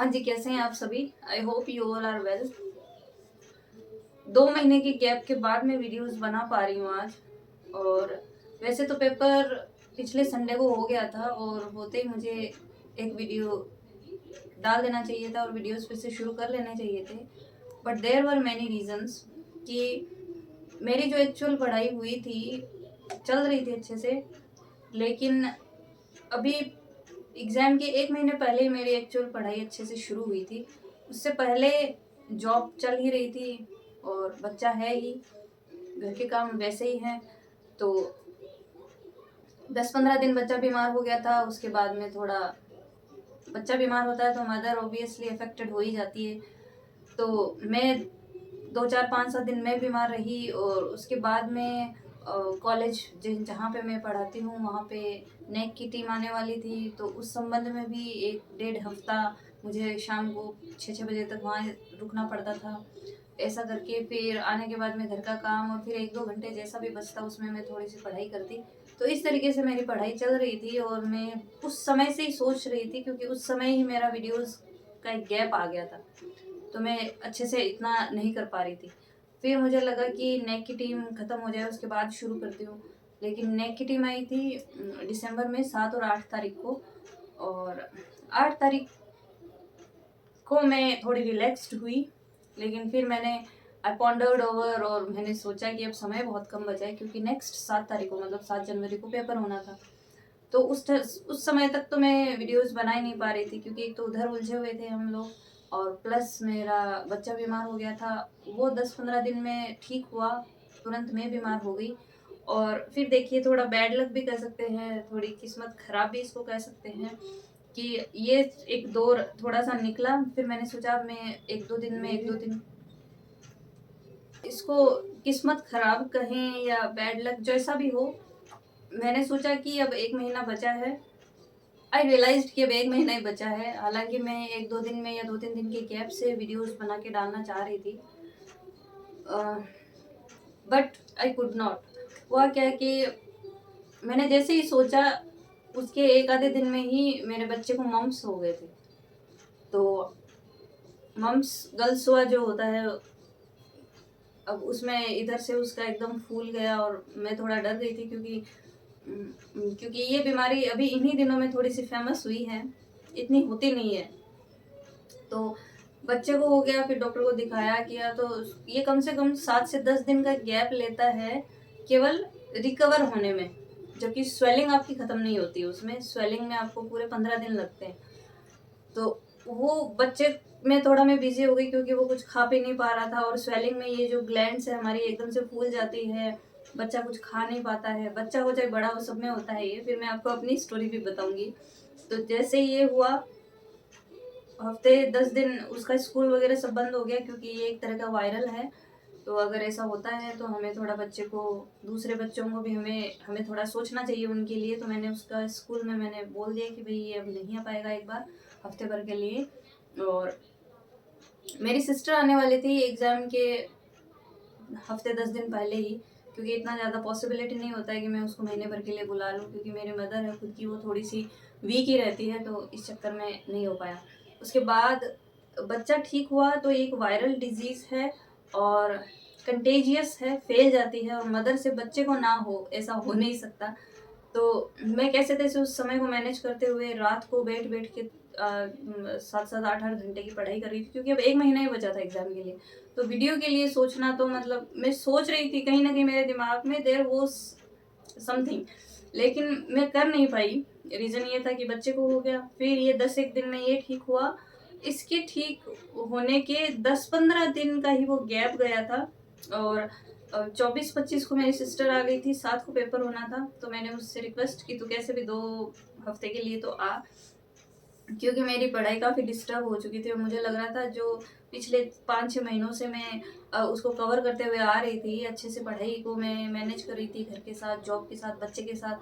हाँ जी, कैसे हैं आप सभी? I hope you all are well. 2 महीने के गैप के बाद मैं वीडियोस बना पा रही हूँ आज। और वैसे तो पेपर पिछले संडे को हो गया था और होते ही मुझे एक वीडियो डाल देना चाहिए था और वीडियोस फिर से शुरू कर लेने चाहिए थे। But there were many reasons कि मेरी जो एक्चुअल पढ़ाई हुई थी चल रही थी अच्छे से, लेकिन अभी एग्ज़ाम के 1 महीने पहले ही मेरी एक्चुअल पढ़ाई अच्छे से शुरू हुई थी। उससे पहले जॉब चल ही रही थी और बच्चा है ही, घर के काम वैसे ही हैं। तो 10-15 दिन बच्चा बीमार हो गया था, उसके बाद में थोड़ा बच्चा बीमार होता है तो मदर ऑब्वियसली अफेक्टेड हो ही जाती है। तो मैं 2-4-5-7 दिन मैं बीमार रही और उसके बाद में कॉलेज जहाँ पे मैं पढ़ाती हूँ वहाँ पे नेक की टीम आने वाली थी, तो उस संबंध में भी 1 डेढ़ हफ्ता मुझे शाम को 6-6 बजे तक वहाँ रुकना पड़ता था। ऐसा करके फिर आने के बाद में घर का काम और फिर 1-2 घंटे जैसा भी बचता उसमें मैं थोड़ी सी पढ़ाई करती। तो इस तरीके से मेरी पढ़ाई चल रही थी और मैं उस समय से ही सोच रही थी, क्योंकि उस समय ही मेरा वीडियोज़ का एक गैप आ गया था, तो मैं अच्छे से इतना नहीं कर पा रही थी। फिर मुझे लगा कि नेक की टीम ख़त्म हो जाए उसके बाद शुरू करती हूँ। लेकिन नेक की टीम आई थी दिसंबर में 7 और 8 तारीख को। और 8 तारीख को मैं थोड़ी रिलैक्स्ड हुई, लेकिन फिर मैंने आई पॉन्डर्ड ओवर और मैंने सोचा कि अब समय बहुत कम बचा है, क्योंकि नेक्स्ट 7 तारीख को मतलब 7 जनवरी को पेपर होना था। तो उस समय तक तो मैं वीडियोस बना ही नहीं पा रही थी, क्योंकि एक तो उधर उलझे हुए थे हम लोग और प्लस मेरा बच्चा बीमार हो गया था। वो 10-15 दिन में ठीक हुआ, तुरंत मैं बीमार हो गई। और फिर देखिए, थोड़ा बैड लक भी कह सकते हैं, थोड़ी किस्मत खराब भी इसको कह सकते हैं कि ये एक दौर थोड़ा सा निकला। फिर मैंने सोचा अब मैं 1-2 दिन इसको किस्मत खराब कहें या बैड लक जैसा भी हो, मैंने सोचा कि अब 1 महीना बचा है। आई रियलाइज्ड कि अब 1 महीना ही बचा है। हालांकि मैं 1-2 दिन में या 2-3 दिन के गैप से वीडियोस बना के डालना चाह रही थी, बट आई कुड नॉट। हुआ क्या कि मैंने जैसे ही सोचा उसके 1 आधे दिन में ही मेरे बच्चे को मम्स हो गए थे। तो मम्स गर्ल्स हुआ जो होता है, अब उसमें इधर से उसका एकदम फूल गया और मैं थोड़ा डर गई थी, क्योंकि ये बीमारी अभी इन्हीं दिनों में थोड़ी सी फेमस हुई है, इतनी होती नहीं है। तो बच्चे को हो गया, फिर डॉक्टर को दिखाया किया, तो ये कम से कम 7 से 10 दिन का गैप लेता है केवल रिकवर होने में, जबकि स्वेलिंग आपकी खत्म नहीं होती, उसमें स्वेलिंग में आपको पूरे 15 दिन लगते हैं। तो वो बच्चे में थोड़ा मैं बिजी हो गई, क्योंकि वो कुछ खा पी नहीं पा रहा था और स्वेलिंग में ये जो ग्लैंड्स है हमारी एकदम से फूल जाती है, बच्चा कुछ खा नहीं पाता है। बच्चा हो चाहे बड़ा हो, सब में होता है ये। फिर मैं आपको अपनी स्टोरी भी बताऊंगी। तो जैसे ये हुआ, हफ्ते 10 दिन उसका स्कूल वगैरह सब बंद हो गया, क्योंकि ये एक तरह का वायरल है। तो अगर ऐसा होता है तो हमें थोड़ा बच्चे को, दूसरे बच्चों को भी हमें हमें थोड़ा सोचना चाहिए उनके लिए। तो मैंने उसका स्कूल में मैंने बोल दिया कि भाई ये अब नहीं आ पाएगा एक बार हफ्ते भर के लिए। और मेरी सिस्टर आने वाली थी एग्ज़ाम के हफ्ते 10 दिन पहले ही, क्योंकि इतना ज़्यादा पॉसिबिलिटी नहीं होता है कि मैं उसको महीने भर के लिए बुला लूँ, क्योंकि मेरी मदर है खुद की, वो थोड़ी सी वीक ही रहती है, तो इस चक्कर में नहीं हो पाया। उसके बाद बच्चा ठीक हुआ। तो एक वायरल डिजीज़ है और कंटेजियस है, फैल जाती है, और मदर से बच्चे को ना हो ऐसा हो नहीं सकता। तो मैं कैसे तैसे उस समय को मैनेज करते हुए रात को बैठ बैठ के 7-7 8-8 घंटे की पढ़ाई कर रही थी, क्योंकि अब 1 महीना ही बचा था एग्जाम के लिए। तो वीडियो के लिए सोचना, तो मतलब मैं सोच रही थी कहीं ना कहीं मेरे दिमाग में देयर वाज समथिंग, लेकिन मैं कर नहीं पाई। रीज़न ये था कि बच्चे को हो गया, फिर ये 10 एक दिन में ये ठीक हुआ। इसके ठीक होने के 10-15 दिन का ही वो गैप गया था। और 24-25 को मेरी सिस्टर आ गई थी, 7 को पेपर होना था। तो मैंने उससे रिक्वेस्ट की, तो कैसे भी 2 हफ्ते के लिए तो आ, क्योंकि मेरी पढ़ाई काफ़ी डिस्टर्ब हो चुकी थी और मुझे लग रहा था जो पिछले 5-6 महीनों से मैं उसको कवर करते हुए आ रही थी, अच्छे से पढ़ाई को मैं मैनेज कर रही थी, घर के साथ, जॉब के साथ, बच्चे के साथ,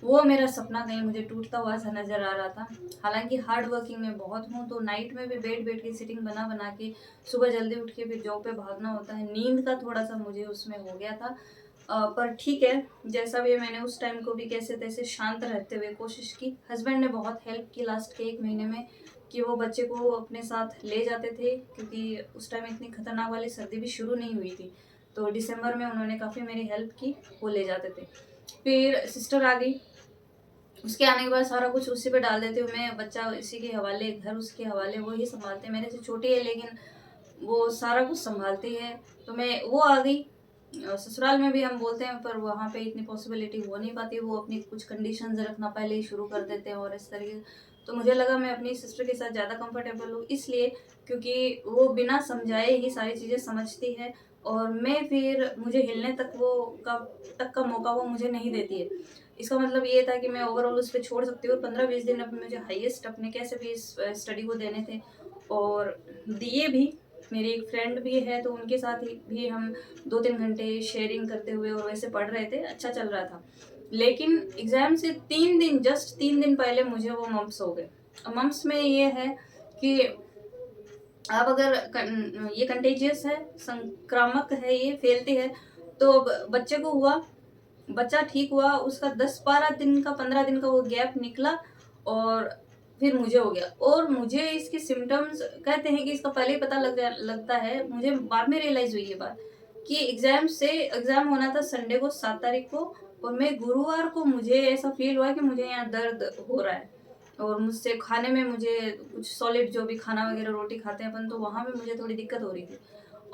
वो मेरा सपना कहीं मुझे टूटता हुआ सा नज़र आ रहा था। हालांकि हार्ड वर्किंग मैं बहुत हूँ, तो नाइट में भी बैठ बैठ के सिटिंग बना बना के सुबह जल्दी उठ के फिर जॉब पे भागना होता है। नींद का थोड़ा सा मुझे उसमें हो गया था। पर ठीक है, जैसा भी है, मैंने उस टाइम को भी कैसे तैसे शांत रहते हुए कोशिश की। हस्बैंड ने बहुत हेल्प की लास्ट के 1 महीने में, कि वो बच्चे को अपने साथ ले जाते थे, क्योंकि उस टाइम इतनी खतरनाक वाली सर्दी भी शुरू नहीं हुई थी। तो दिसंबर में उन्होंने काफ़ी मेरी हेल्प की, वो ले जाते थे। फिर सिस्टर आ गई, उसके आने के बाद सारा कुछ उसी पे डाल देती हूँ मैं, बच्चा इसी के हवाले, घर उसके हवाले, वो ही संभालते हैं। मेरे से छोटी है लेकिन वो सारा कुछ संभालती है। तो मैं वो आ गई। ससुराल में भी हम बोलते हैं पर वहाँ पे इतनी पॉसिबिलिटी हो नहीं पाती, वो अपनी कुछ कंडीशंस रखना पहले ही शुरू कर देते हैं और इस तरीके से। तो मुझे लगा मैं अपनी सिस्टर के साथ ज़्यादा कंफर्टेबल हूँ, इसलिए क्योंकि वो बिना समझाए ही सारी चीज़ें समझती है, और मैं फिर मुझे हिलने तक का मौका वो मुझे नहीं देती है। इसका मतलब ये था कि मैं ओवरऑल उस पर छोड़ सकती हूँ, और 15-20 दिन अब मुझे हाईएस्ट अपने कैसे भी इस स्टडी को देने थे, और दिए भी। मेरी एक फ्रेंड भी है, तो उनके साथ ही भी हम 2-3 घंटे शेयरिंग करते हुए और वैसे पढ़ रहे थे, अच्छा चल रहा था। लेकिन एग्ज़ाम से 3 दिन, जस्ट 3 दिन पहले मुझे वो मम्प्स हो गए। मम्प्स में ये है कि आप अगर ये कंटेजियस है, संक्रामक है, ये फैलती है, तो बच्चे को हुआ, बच्चा ठीक हुआ, उसका 10-12 दिन का, 15 दिन का वो गैप निकला, और फिर मुझे हो गया। और मुझे इसके सिम्टम्स, कहते हैं कि इसका पहले ही पता लगता है, मुझे बाद में रियलाइज़ हुई ये बात कि एग्ज़ाम होना था संडे को 7 तारीख को, और मैं गुरुवार को मुझे ऐसा फ़ील हुआ कि मुझे यहाँ दर्द हो रहा है, और मुझसे खाने में मुझे कुछ सॉलिड जो भी खाना वगैरह रोटी खाते हैं अपन, तो वहाँ पे मुझे थोड़ी दिक्कत हो रही थी।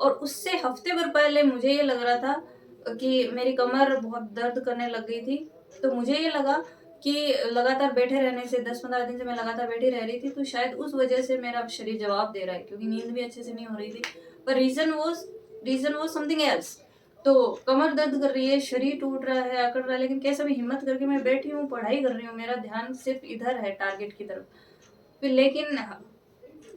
और उससे हफ्ते भर पहले मुझे ये लग रहा था कि मेरी कमर बहुत दर्द करने लग गई थी। तो मुझे ये लगा कि लगातार बैठे रहने से, 10-15 दिन से मैं लगातार बैठी रह रही थी, तो शायद उस वजह से मेरा शरीर जवाब दे रहा है, क्योंकि नींद भी अच्छे से नहीं हो रही थी। पर रीज़न वाज़ समथिंग एल्स। तो कमर दर्द कर रही है, शरीर टूट रहा है, अकड़ रहा है, लेकिन कैसे भी हिम्मत करके मैं बैठी हूँ, पढ़ाई कर रही हूँ, मेरा ध्यान सिर्फ इधर है, टारगेट की तरफ। फिर लेकिन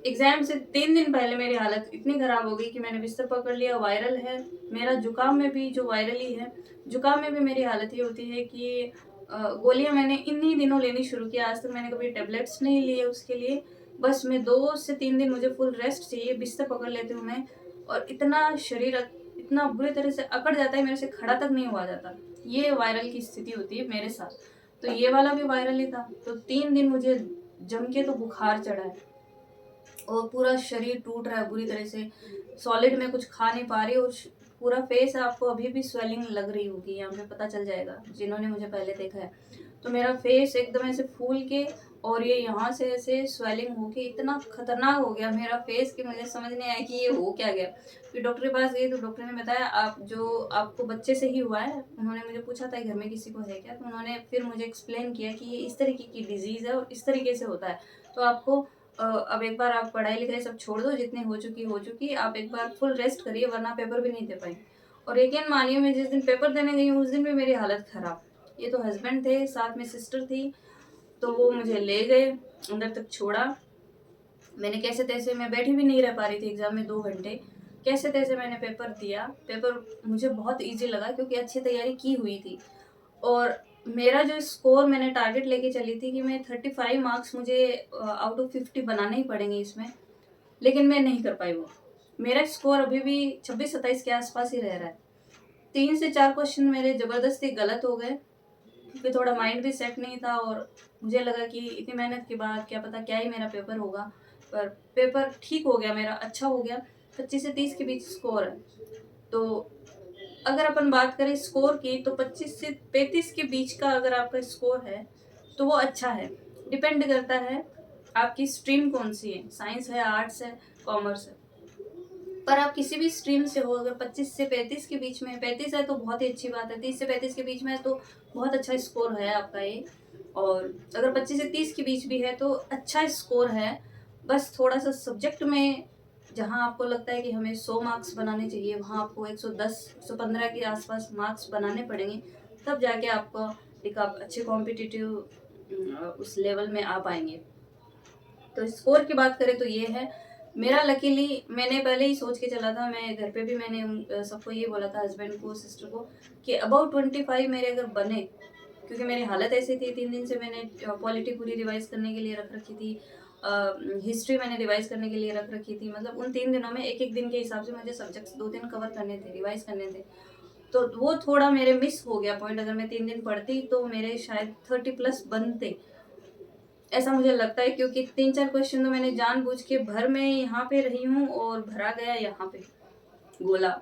एग्ज़ाम से 3 दिन पहले मेरी हालत इतनी ख़राब हो गई कि मैंने बिस्तर पकड़ लिया, वायरल है। मेरा जुकाम में भी जो वायरल ही है, जुकाम में भी मेरी हालत ये होती है कि गोलियाँ मैंने इन्हीं दिनों लेनी शुरू की, आज तक मैंने कभी टैबलेट्स नहीं लिए उसके लिए। बस मैं 2 से 3 दिन मुझे फुल रेस्ट चाहिए, बिस्तर पकड़ लेती हूँ मैं, और इतना शरीर इतना बुरी तरह से अकड़ जाता है, मेरे से खड़ा तक नहीं हुआ जाता। ये वायरल की स्थिति होती है मेरे साथ। तो ये वाला भी वायरल ही था। तो 3 दिन मुझे जम के तो बुखार चढ़ा है, और पूरा शरीर टूट रहा है बुरी तरह से, सॉलिड में कुछ खा नहीं पा रही, और पूरा फेस है, आपको अभी भी स्वेलिंग लग रही होगी, यहाँ पे पता चल जाएगा जिन्होंने मुझे पहले देखा है। तो मेरा फेस एकदम ऐसे फूल के, और ये यहाँ से ऐसे स्वेलिंग होके इतना खतरनाक हो गया मेरा फेस कि मुझे समझ नहीं आया कि ये हो क्या गया। फिर डॉक्टर के पास गई, तो डॉक्टर ने बताया आपको बच्चे से ही हुआ है। उन्होंने मुझे पूछा था घर में किसी को है क्या, तो उन्होंने फिर मुझे एक्सप्लेन किया कि ये इस तरीके की डिजीज़ है और इस तरीके से होता है। तो आपको अब एक बार आप पढ़ाई लिखाई सब छोड़ दो, जितनी हो चुकी, आप एक बार फुल रेस्ट करिए, वरना पेपर भी नहीं दे पाएंगे। और यकीन मानिए, मैं जिस दिन पेपर देने गई हूँ उस दिन भी मेरी हालत खराब। ये तो हस्बैंड थे, साथ में सिस्टर थी, तो वो मुझे ले गए, अंदर तक छोड़ा। मैंने कैसे तैसे, मैं बैठी भी नहीं रह पा रही थी एग्जाम में 2 घंटे, कैसे तैसे मैंने पेपर दिया। पेपर मुझे बहुत ईजी लगा, क्योंकि अच्छी तैयारी की हुई थी। और मेरा जो स्कोर मैंने टारगेट लेके चली थी कि मैं 35 मार्क्स मुझे आउट ऑफ 50 बनाने ही पड़ेंगे इसमें, लेकिन मैं नहीं कर पाई वो। मेरा स्कोर अभी भी 26-27 के आसपास ही रह रहा है। 3 से 4 क्वेश्चन मेरे ज़बरदस्ती गलत हो गए, क्योंकि थोड़ा माइंड भी सेट नहीं था, और मुझे लगा कि इतनी मेहनत के बाद क्या पता क्या ही मेरा पेपर होगा। पर पेपर ठीक हो गया, मेरा अच्छा हो गया, 25 से 30 के बीच स्कोर है। तो अगर अपन बात करें स्कोर की, तो 25 से 35 के बीच का अगर आपका स्कोर है तो वो अच्छा है। डिपेंड करता है आपकी स्ट्रीम कौन सी है, साइंस है, आर्ट्स है, कॉमर्स है। पर आप किसी भी स्ट्रीम से हो, अगर 25 से 35 के बीच में, 35 है तो बहुत ही अच्छी बात है, 30 से 35 के बीच में है तो बहुत अच्छा स्कोर है आपका ये। और अगर 25 से 30 के बीच भी है तो अच्छा स्कोर है। बस थोड़ा सा सब्जेक्ट में, जहाँ आपको लगता है कि हमें 100 मार्क्स बनाने चाहिए, वहाँ आपको 110-115 के आसपास मार्क्स बनाने पड़ेंगे, तब जाके आपको एक आप अच्छे कॉम्पिटिटिव उस लेवल में आ पाएंगे। तो स्कोर की बात करें तो ये है मेरा। लकीली मैंने पहले ही सोच के चला था, मैं घर पे भी मैंने सबको ये बोला था, हस्बैंड को, सिस्टर को, कि अबाउट 25 मेरे अगर बने, क्योंकि मेरी हालत ऐसी थी। 3 दिन से मैंने पॉलिटी पूरी रिवाइज करने के लिए रख रखी थी, हिस्ट्री मैंने रिवाइज करने के लिए रख रखी थी। मतलब उन 3 दिनों में एक एक दिन के हिसाब से मुझे सब्जेक्ट्स 2 दिन कवर करने थे, रिवाइज करने थे। तो वो थोड़ा मेरे मिस हो गया पॉइंट। अगर मैं 3 दिन पढ़ती तो मेरे शायद 30 प्लस बनते। ऐसा मुझे लगता है, क्योंकि 3-4 क्वेश्चन तो मैंने जानबूझ के भर में यहाँ पे रही हूँ और भरा गया यहाँ पे गोला।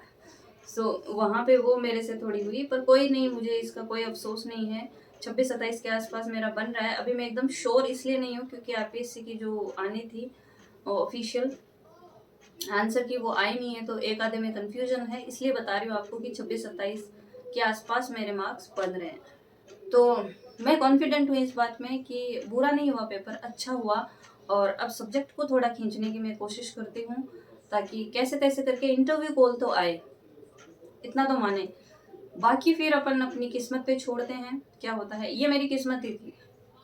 वहाँ पे वो मेरे से थोड़ी हुई, पर कोई नहीं, मुझे इसका कोई अफसोस नहीं है। 26-27 के आसपास मेरा बन रहा है। अभी मैं एकदम श्योर इसलिए नहीं हूँ क्योंकि आरपीएससी की जो आनी थी ऑफिशियल आंसर की वो आई नहीं है, तो एक आधे में कंफ्यूजन है, इसलिए बता रही हूँ आपको कि 26-27 के आसपास मेरे मार्क्स बन रहे हैं। तो मैं कॉन्फिडेंट हूँ इस बात में कि बुरा नहीं हुआ पेपर, अच्छा हुआ। और अब सब्जेक्ट को थोड़ा खींचने की मैं कोशिश करती हूँ ताकि कैसे तैसे करके इंटरव्यू कॉल तो आए, इतना तो माने। बाकी फिर अपन अपनी किस्मत पे छोड़ते हैं, क्या होता है। ये मेरी किस्मत ही थी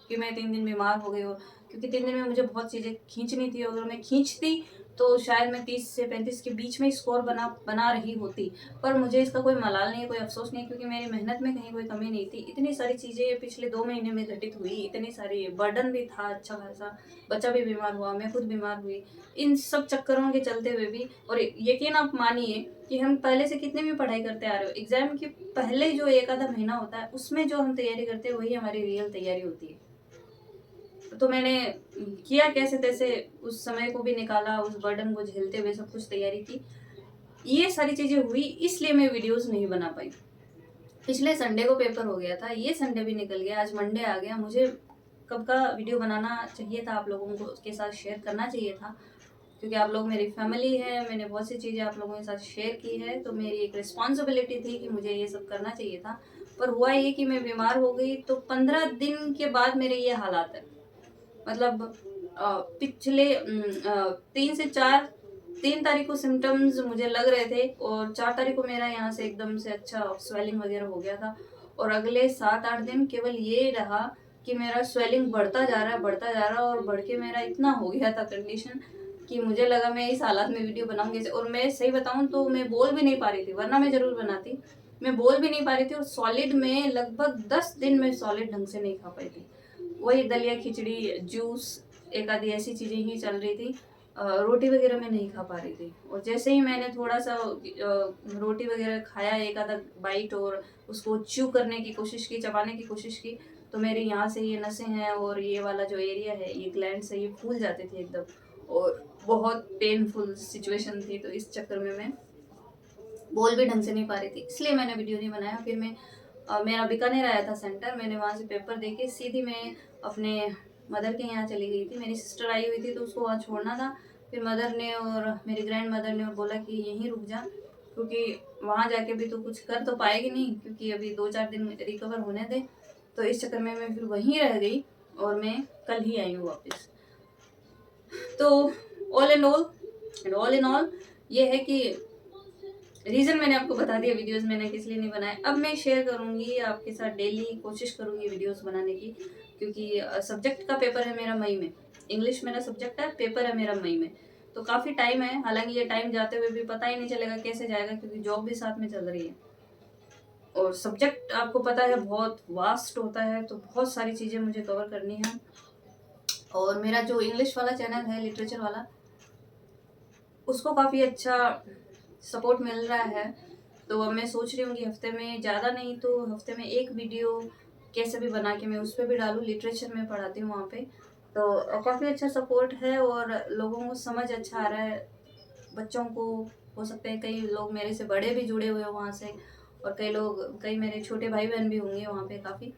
कि मैं 3 दिन बीमार हो गई, और क्योंकि 3 दिन में मुझे बहुत चीज़ें खींचनी थी, और अगर मैं खींचती तो शायद मैं 30 से 35 के बीच में स्कोर बना रही होती। पर मुझे इसका कोई मलाल नहीं है, कोई अफसोस नहीं है, क्योंकि मेरी मेहनत में कहीं कोई कमी नहीं थी। इतनी सारी चीज़ें पिछले 2 महीने में घटित हुई, इतनी सारी बर्डन भी था अच्छा खासा, बच्चा भी बीमार हुआ, मैं खुद बीमार हुई, इन सब चक्करों के चलते हुए भी। और यकीन आप मानिए कि हम पहले से कितनी भी पढ़ाई करते आ रहे हो, एग्जाम के पहले जो एक आधा महीना होता है उसमें जो हम तैयारी करते हैं वही हमारी रियल तैयारी होती है। तो मैंने किया कैसे तैसे, उस समय को भी निकाला, उस बर्डन को झेलते हुए सब कुछ तैयारी की। ये सारी चीजें हुई, इसलिए मैं वीडियोस नहीं बना पाई। पिछले संडे को पेपर हो गया था, ये संडे भी निकल गया, आज मंडे आ गया। मुझे कब का वीडियो बनाना चाहिए था, आप लोगों को के साथ शेयर करना चाहिए था, क्योंकि आप लोग मेरी फैमिली है, मैंने बहुत सी चीज़ें आप लोगों के साथ शेयर की है, तो मेरी एक रिस्पॉन्सिबिलिटी थी कि मुझे ये सब करना चाहिए था। पर हुआ ये कि मैं बीमार हो गई, तो 15 दिन के बाद मेरे ये हालात है। मतलब पिछले 3 तारीख को सिम्टम्स मुझे लग रहे थे, और 4 तारीख को मेरा यहाँ से एकदम से अच्छा स्वेलिंग वगैरह हो गया था। और अगले 7-8 दिन केवल ये रहा कि मेरा स्वेलिंग बढ़ता जा रहा है, और बढ़ के मेरा इतना हो गया था कंडीशन कि मुझे लगा मैं इस हालात में वीडियो बनाऊंगी। और मैं सही बताऊं तो मैं बोल भी नहीं पा रही थी, वरना मैं जरूर बनाती। मैं बोल भी नहीं पा रही थी, और सॉलिड में लगभग 10 दिन में सॉलिड ढंग से नहीं खा पाई थी। वही दलिया खिचड़ी जूस एक आधी ऐसी चीज़ें ही चल रही थी। रोटी वगैरह मैं नहीं खा पा रही थी। और जैसे ही मैंने थोड़ा सा रोटी वगैरह खाया, एक आधा बाइट, और उसको च्यू करने की कोशिश की, चबाने की कोशिश की, तो मेरे यहाँ से ये नसें हैं और ये वाला जो एरिया है, ये ग्लैंड्स है, ये फूल जाते थे एकदम, और बहुत पेनफुल सिचुएशन थी। तो इस चक्कर में मैं बोल भी ढंग से नहीं पा रही थी, इसलिए मैंने वीडियो नहीं बनाया। फिर मैं मेरा बीकानेर आया था सेंटर, मैंने वहाँ से पेपर दे के सीधी मैं अपने मदर के यहाँ चली गई थी। मेरी सिस्टर आई हुई थी तो उसको वहाँ छोड़ना था। फिर मदर ने और मेरी ग्रैंड मदर ने बोला कि यहीं रुक जा, क्योंकि वहाँ जाके भी तो कुछ कर तो पाएगी नहीं, क्योंकि अभी 2-4 दिन रिकवर होने दे। तो इस चक्कर में मैं फिर वहीं रह गई, और मैं कल ही आई हूँ वापस। तो ऑल इन ऑल ये है कि रीज़न मैंने आपको बता दिया वीडियोस मैंने किस लिए नहीं बनाए। अब मैं शेयर करूँगी आपके साथ डेली, कोशिश करूँगी वीडियोस बनाने की, क्योंकि सब्जेक्ट का पेपर है मेरा मई में, इंग्लिश मेरा सब्जेक्ट है, पेपर है मेरा मई में, तो काफ़ी टाइम है। हालांकि ये टाइम जाते हुए भी पता ही नहीं चलेगा कैसे जाएगा, क्योंकि जॉब भी साथ में चल रही है, और सब्जेक्ट आपको पता है बहुत वास्ट होता है, तो बहुत सारी चीज़ें मुझे कवर करनी है। और मेरा जो इंग्लिश वाला चैनल है, लिटरेचर वाला, उसको काफ़ी अच्छा सपोर्ट मिल रहा है। तो अब मैं सोच रही हूँ कि हफ्ते में, ज़्यादा नहीं तो हफ्ते में एक वीडियो कैसे भी बना के मैं उस पर भी डालूँ। लिटरेचर में पढ़ाती हूँ वहाँ पे, तो काफ़ी अच्छा सपोर्ट है, और लोगों को समझ अच्छा आ रहा है। बच्चों को, हो सकते हैं कई लोग मेरे से बड़े भी जुड़े हुए हो वहाँ से, और कई मेरे छोटे भाई बहन भी होंगे वहाँ पे काफ़ी।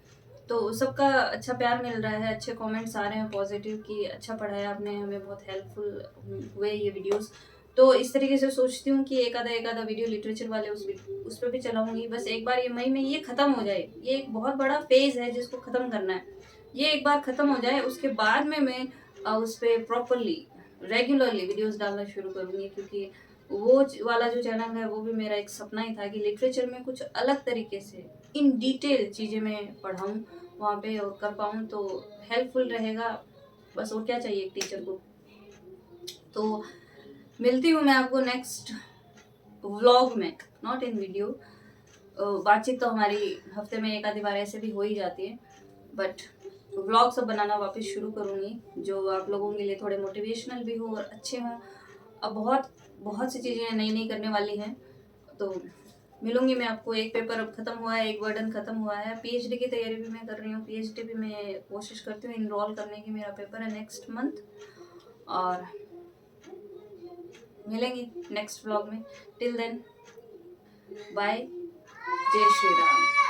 तो सबका अच्छा प्यार मिल रहा है, अच्छे कमेंट्स आ रहे हैं पॉजिटिव कि अच्छा पढ़ाया आपने, हमें बहुत हेल्पफुल हुए ये वीडियोस। तो इस तरीके से सोचती हूँ कि एक आधा वीडियो लिटरेचर वाले उस पर भी चलाऊंगी। बस एक बार ये मई में ये ख़त्म हो जाए, ये एक बहुत बड़ा फेज़ है जिसको ख़त्म करना है। ये एक बार ख़त्म हो जाए, उसके बाद में मैं उस पर प्रॉपरली रेगुलरली वीडियोस डालना शुरू करूँगी, क्योंकि वाला जो चैनल है वो भी मेरा एक सपना ही था कि लिटरेचर में कुछ अलग तरीके से इन डिटेल चीज़ें मैं पढ़ाऊँ वहाँ पे और कर पाऊँ, तो हेल्पफुल रहेगा। बस और क्या चाहिए एक टीचर को। तो मिलती हूँ मैं आपको नेक्स्ट व्लॉग में, नॉट इन वीडियो। बातचीत तो हमारी हफ्ते में एक आधी बार ऐसे भी हो ही जाती है, बट व्लॉग सब बनाना वापस शुरू करूँगी, जो आप लोगों के लिए थोड़े मोटिवेशनल भी हो और अच्छे हों। अब बहुत बहुत सी चीज़ें नई नई करने वाली हैं, तो मिलूंगी मैं आपको। एक पेपर अब खत्म हुआ है, एक बर्डन खत्म हुआ है। पीएचडी की तैयारी भी मैं कर रही हूँ, पीएचडी भी मैं कोशिश करती हूँ इनरोल करने की। मेरा पेपर है नेक्स्ट मंथ। और मिलेंगे नेक्स्ट व्लॉग में। टिल देन बाय, जय श्री राम।